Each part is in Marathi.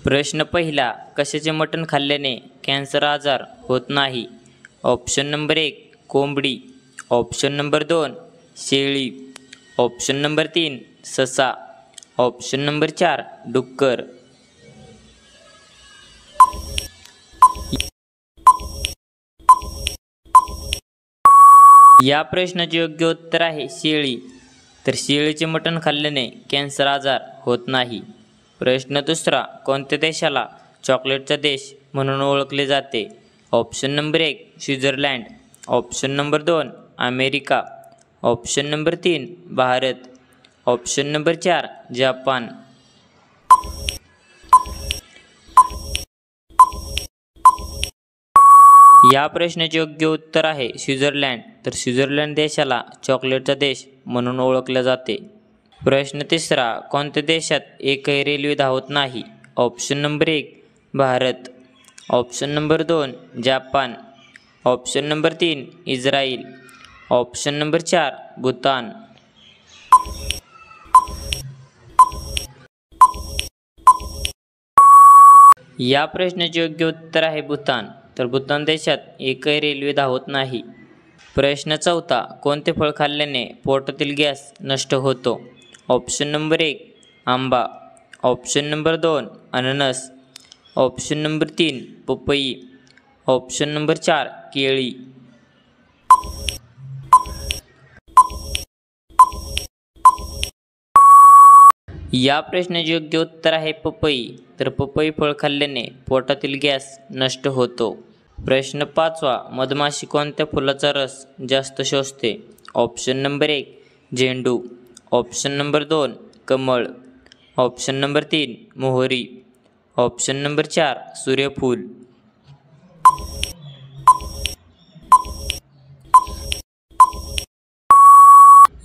प्रश्न पहिला, कशाचे मटण खाल्ल्याने कॅन्सर आजार होत नाही? ऑप्शन नंबर 1 कोंबडी, ऑप्शन नंबर 2 शेळी, ऑप्शन नंबर 3 ससा, ऑप्शन नंबर 4 डुक्कर. या प्रश्नाचे योग्य उत्तर आहे शेळी. तर शेळीचे मटण खाल्ल्याने कॅन्सर आजार होत नाही. प्रश्न दुसरा, कोणत्या देशाला चॉकलेटचा देश म्हणून ओळखले जाते? Option number 1 Switzerland, option number 2 America, option number 3 Bharat, option number 4 Japan. या प्रश्नाचे योग्य उत्तर आहे स्वित्झर्लंड. तर स्वित्झर्लंड देशाला चॉकलेटचा देश म्हणून ओळखले जाते. प्रश्न तिसरा, कोणत्या देशात एकही रेल्वे धावत नाही? Option number 1 Bharat, option number 2 Japan, option number 3 Israel, option number 4 Bhutan. या प्रश्नाचे योग्य उत्तर आहे भूतान. तर भूतान देशात एकही रेल्वे धावत नाही. प्रश्न चौथा, कोणते फळ खाल्ल्याने पोटातील गॅस नष्ट होतो? ऑप्शन नंबर 1 आंबा, ऑप्शन नंबर 2 अननस, ऑप्शन नंबर 3 पपई, ऑप्शन नंबर 4 केळी. या प्रश्नाचे योग्य उत्तर आहे पपई. तर पपई फळ खाल्ल्याने पोटातील गॅस नष्ट होतो. प्रश्न पाचवा, मधमाशी कोणत्या फुलाचा रस जास्त शोषते? ऑप्शन नंबर 1 झेंडू, ऑप्शन नंबर 2 कमळ, ऑप्शन नंबर 3 मोहरी, ऑप्शन नंबर 4 सूर्यफूल.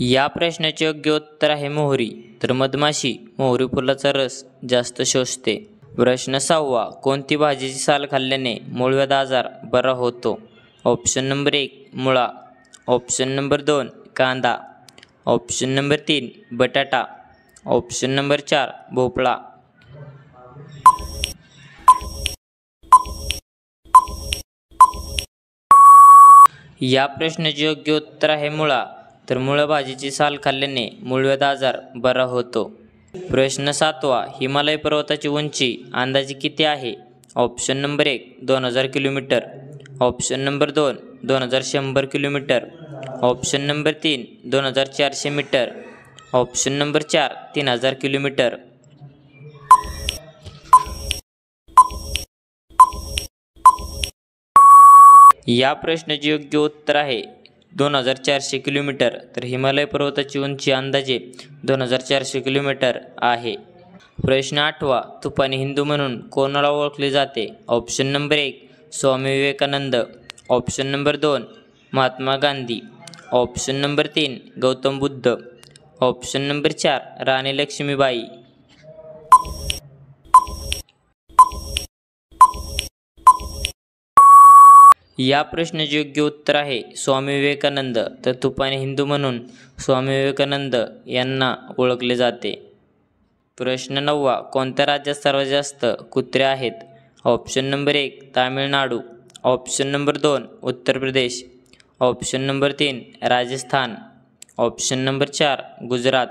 या प्रश्नाचे योग्य उत्तर आहे मोहरी. तर मधमाशी मोहरी फुलाचा रस जास्त शोषते. प्रश्न सहावा, कोणती भाजीची साल खाल्ल्याने मूळव्याध आजार बरा होतो? ऑप्शन नंबर 1 मुळा, ऑप्शन नंबर 2 कांदा, ऑप्शन नंबर 3 बटाटा, ऑप्शन नंबर 4 भोपळा. या प्रश्नाचे योग्य उत्तर आहे मुळा. तर मुळा भाजीची साल खाल्ल्याने मूळव्याध आजार बरा होतो. प्रश्न सातवा, हिमालय पर्वताची उंची अंदाजे किती आहे? Option number 1 2000 kilometre, option number 2 2100 kilometre, option number 3 2400 metre, option number 4 3000 kilometre. या प्रश्नाचे योग्य उत्तर आहे 2400 किलोमीटर. तर हिमालय पर्वताची उंची अंदाजे 2400 किलोमीटर आहे. प्रश्न आठवा, तुपानी हिंदू म्हणून कोणाला ओळखले जाते? Option number 1 Swami Vivekananda, option number 2 Mahatma Gandhi, option number 3 Gautam Buddha, option number 4 Rani Lakshmibai. या प्रश्नाचे योग्य उत्तर आहे स्वामी विवेकानंद. तर तुपाने हिंदू म्हणून स्वामी विवेकानंद यांना ओळखले जाते. प्रश्न नववा, कोणत्या राज्यात सर्वात जास्त कुत्रे आहेत? Option number 1 Tamil Nadu, option number 2 Uttar Pradesh, option number 3 Rajasthan, option number 4 Gujarat.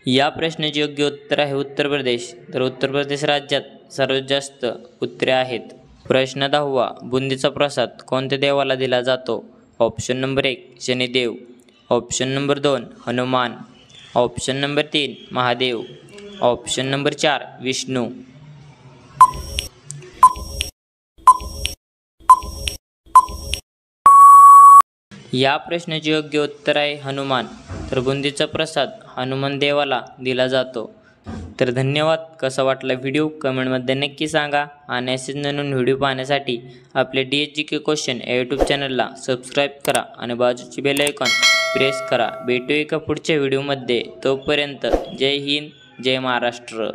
या प्रश्नाचे योग्य उत्तर आहे उत्तर प्रदेश. तर उत्तर प्रदेश राज्यात सर्वात जास्त कुत्रे आहेत. प्रश्न 10वा, बुंदीचा प्रसाद कोणत्या देवाला दिला जातो? Option number 1 Shanidev, option number 2 Hanuman, option number 3 Mahadev, option number 4 Vishnu. या प्रश्नाचे योग्य उत्तर आहे हनुमान. तर बुंदीचा प्रसाद हनुमान देवाला दिला जातो. तर धन्यवाद. कसा वाटला व्हिडिओ कमेंटमध्ये नक्की सांगा. आणि असेच नवीन व्हिडिओ पाहण्यासाठी आपले DSGK क्वेश्चन या यूट्यूब चॅनलला सबस्क्राईब करा आणि बाजूची बेल आयकॉन प्रेस करा. भेटू एका पुढच्या व्हिडिओमध्ये. तोपर्यंत जय हिंद, जय महाराष्ट्र.